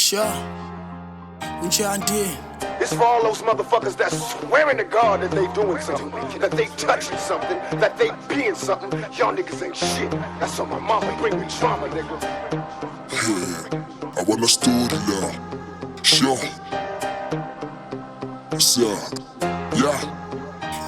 Sure. Unjani. It's for all those motherfuckers that swearing to God that they doing something, that they touching something, that they being something. Y'all niggas ain't shit. That's on my mama. Bring me trauma, nigga. I want a story now. Sure. So, yeah.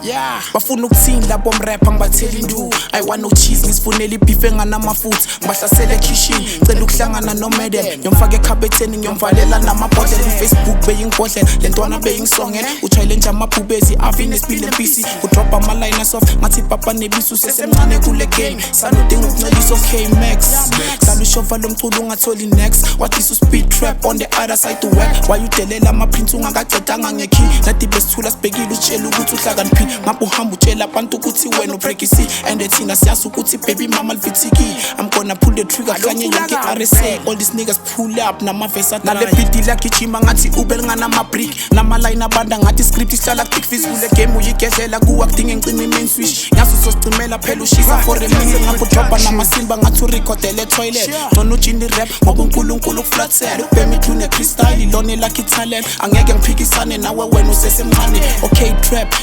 Yeah, bafuna ukuthini labo mrapper ngibatheli ndu. I want no cheese ngisifunela ibeef enganamafutha. Ngibahlasela kitchen, cela ukuhlangana no madam. Ngiyomfaka ekhabetheni ngiyomvalela namabhodlela Facebook beyingibhodlela. Lentwana beyingisongela. Uchayile nje amabhubezi avine sibile empisi. Udrop ama lines off ngathi papa nebisu sesemncane kule game. Sanudinga ukuncelisa okay Max. Dala ushova lomculo ungatholi next. What is speed trap on the other side to work? Why you delela ama prints ungakaqedanga ngekey? Nathi besithula sibhekile utshela ukuthi uhlakaniphi. Ngabe uhamba utshela abantu ukuthi wena ubreakisi and thina siyazi ukuthi baby mama livithiki. I'm gonna pull the trigger kanye yonke RSA. All these niggas pull up namavesa nale beat la gijima ngathi ube nganama brick nama line abanda ngathi script ihlala thick fizz kule game uyigedlela kuwa kudinga ngicima main switch ngaso sosicimela phela ushisa for a minute ngapho dropa namasimba ngathi urecordele toilet nona ujini rap ngoba uNkulunkulu ukuflathela ubhemi tune crystal lone lucky talent angeke ngiphikisane nawe wena usesemncane. Okay trap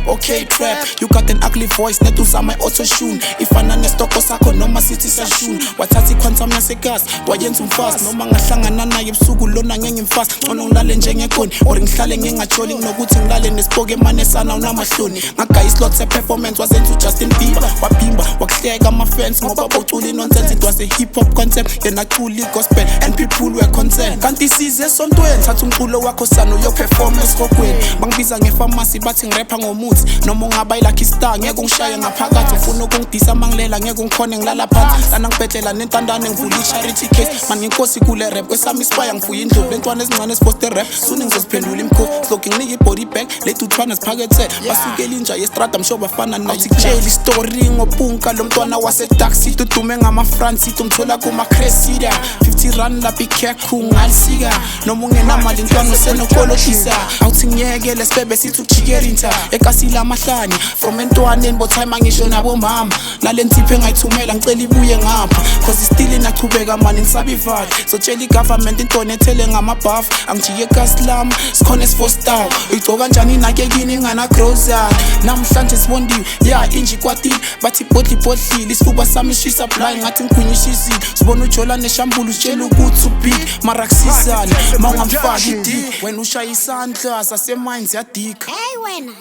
okay trap you got an ugly voice net usama auto tune ifana nestoko sakho noma sithi sashune wathatha iquantum yasegas wayenza umfast noma ngahlangana naye ebusuku lona ngeke ngimfast ngcono ngilale njengekoni or ngihlale ngingajoli nginokuthi ngilale nespoke emane sana unamahloni ngagaya islot performance wasenza uJustin Bieber wabhimba wakuhleka ama fans ngoba bocula nonsense it was a hip hop concept yena cula gospel and people were concerned kanti size esontweni thatha umculo wakho sana uyo perform esikokweni bangibiza ngepharmacy bathi ngirapha ngomuthi noma ungabayi like istar ngeke ungishaye ngaphakathi ufuna ukungidisa mangilela ngeke ungikhone ngilala phansi lana ngibhedlela nentandane ngivula i-charity case manje inkosi kule rap kwesami ispire ngifuya indlovu lentwana ezincane esiposte rap suni ngizoziphendula imkhosi sloki nginika i-body bag lethu uthwana siphakethe basukela inja yestrada msho bafana nathi kutshela istory ngopunka lo mntwana wasetaxi udume ngama-france umthola kuma-cresida 50 rand lapha ikhekhu ngalisika noma ungenamali intwana usenokolotisa awuthi ngiyekele sibebe sithi ukujikerinta ekasila amahlanye from entwaneni botime angisho nabo mama lale nsipho engayithumela ngicela ibuye ngapha cause still inachubeka mani ngisabi ivali so tshela igovernment intone ethele ngamabhafu angijike ekasilam sikhona esifostar uyigcoka kanjani inakekini ingana grocer namhlanje sibondiwe yeah inji kwatile bathi bodlile isifuba sami shisa supply ngathi ngigwinyishisi sibona ujola neshambulu utshela ukuthi ubig mara kusizana mawungamfaki dick wena ushaya isandla saseminds yadika. Hey wena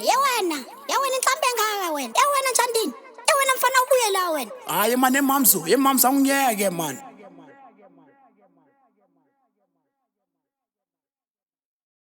inhlambe engaka wena wena Njandini wena mfana ubuye la wena hayi man emamzo angiyeke man.